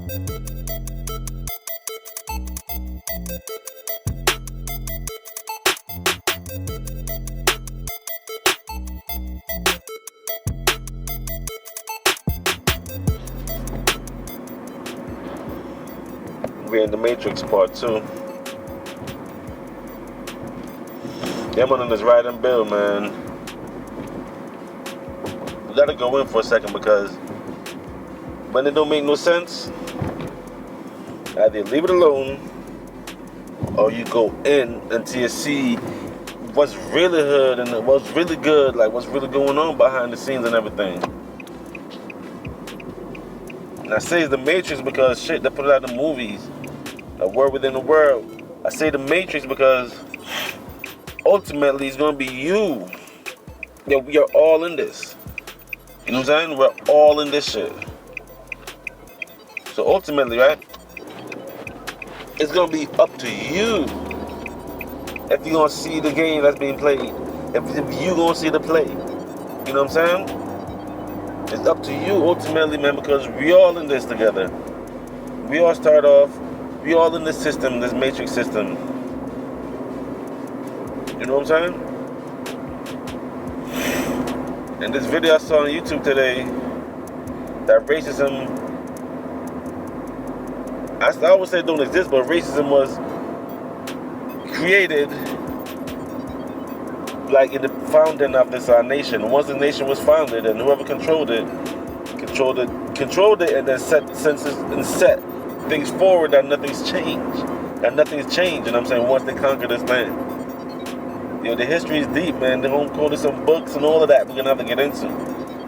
We're in the Matrix Part 2. Yeah, man, on this riding bill, man. We gotta go in for a second because when it don't make no sense, either you leave it alone or you go in until you see what's really good and what's really good, like what's really going on behind the scenes and everything. And I say it's the Matrix because shit, they put it out in the movies. A World Within a World. I say the Matrix because ultimately it's gonna be you. Yeah, we are all in this. You know what I'm saying? We're all in this shit. So ultimately, right? It's gonna be up to you if you're gonna see the game that's being played. If you gonna see the play. You know what I'm saying? It's up to you ultimately, man, because we all in this together. We all start off, we all in this system, this Matrix system. You know what I'm saying? In this video I saw on YouTube today, that racism, I always say it don't exist, but racism was created like in the founding of this nation. Once the nation was founded, and whoever controlled it, and then set census and set things forward that nothing's changed. And I'm saying once they conquer this land. You know, the history is deep, man. They're gonna go to some books and all of that we're gonna have to get into.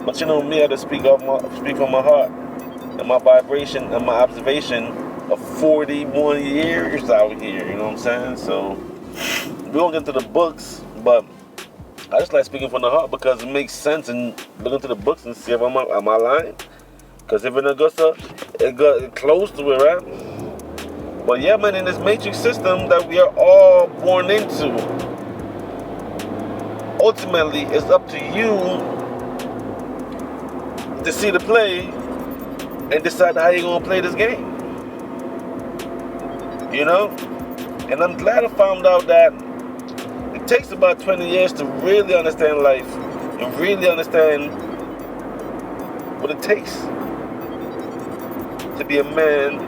But you know me, I have to speak from my heart and my vibration and my observation of 41 years out here, you know what I'm saying? So we won't get into the books, but I just like speaking from the heart because it makes sense and look into the books and see if am I lying? Because if it got close to it, right? But yeah, man, in this Matrix system that we are all born into, ultimately it's up to you to see the play and decide how you're gonna play this game. You know? And I'm glad I found out that it takes about 20 years to really understand life and really understand what it takes to be a man,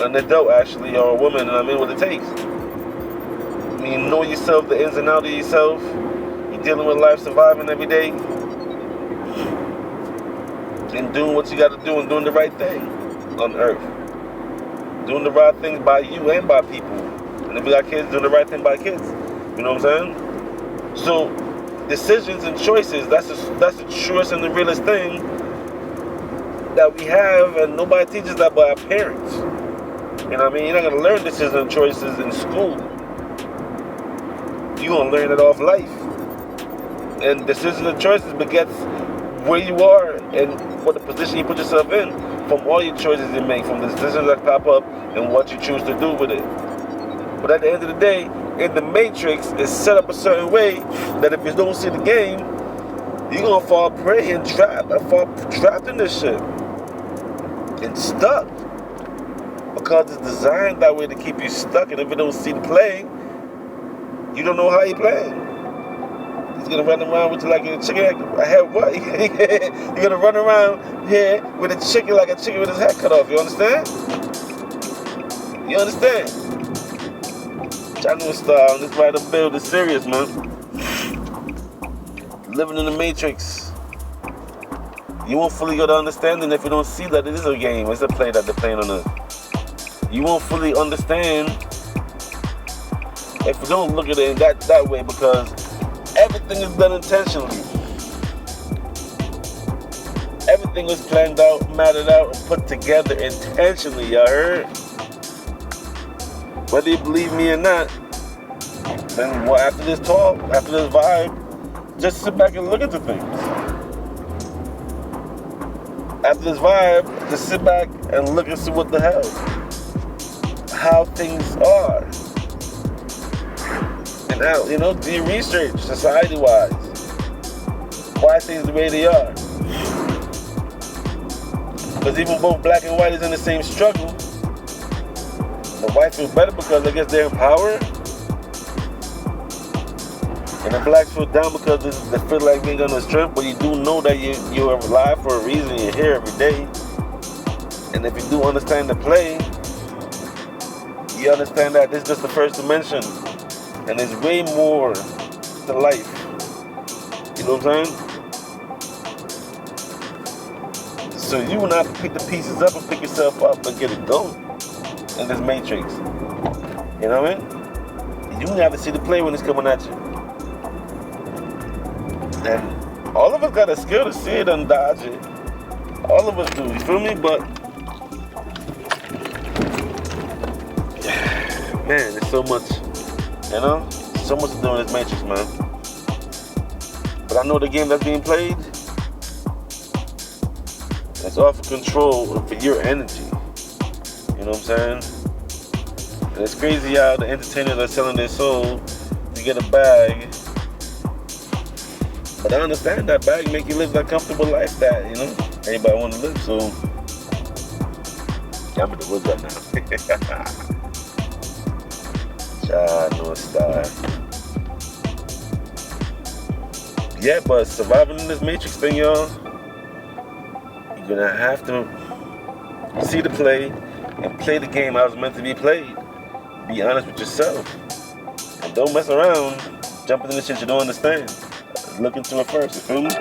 an adult actually, or a woman, and I mean what it takes. I mean, you know yourself, the ins and outs of yourself. You're dealing with life, surviving every day, and doing what you got to do and doing the right thing on earth. Doing the right things by you and by people. And if you got kids, doing the right thing by kids. You know what I'm saying? So, decisions and choices, that's the truest and the realest thing that we have, and nobody teaches that but our parents. You know what I mean? You're not going to learn decisions and choices in school. You're going to learn it off life. And decisions and choices begets where you are and what the position you put yourself in from all your choices you make, from the decisions that pop up and what you choose to do with it. But at the end of the day, in the Matrix, it's set up a certain way that if you don't see the game, you're going to fall prey and fall trapped in this shit. And stuck. Because it's designed that way to keep you stuck, and if you don't see the play, you don't know how you play. He's gonna run around with you like a chicken. I had what? You're gonna run around here with a chicken like a chicken with his head cut off. You understand? You understand? Channel style. This right up build is serious, man. Living in the Matrix. You won't fully get the understanding if you don't see that it is a game. It's a play that they're playing on us. You won't fully understand if you don't look at it in that way, because everything is done intentionally. Everything was planned out, mattered out, and put together intentionally, y'all heard? Whether you believe me or not, then after this talk, after this vibe, just sit back and look at the things. After this vibe, just sit back and look and see what the hell, how things are. And now, you know, do your research, society-wise. Why things the way they are. Because even both black and white is in the same struggle. The whites feel better because I guess they're in power. And the blacks feel down because they feel like they ain't got no strength. But you do know that you're alive for a reason. You're here every day. And if you do understand the play, you understand that this is just the first dimension. And there's way more to life. You know what I'm saying? So you will not pick the pieces up and pick yourself up and get it going in this matrix. You know what I mean? You have to see the play when it's coming at you. And all of us got a skill to see it and dodge it. All of us do, you feel me? But man, there's so much, you know? So much to do in this matrix, man. But I know the game that's being played, it's all for control for your energy. You know what I'm saying? And it's crazy how the entertainers are selling their soul to get a bag. But I understand that bag make you live that comfortable life that, you know, everybody want to live. So, yeah, I'm in the woods right now. Child, no star. Yeah, but surviving in this matrix thing, y'all, you're gonna have to see the play and play the game how it's meant to be played. Be honest with yourself. And don't mess around jumping into shit you don't understand. Look into it first, you feel me?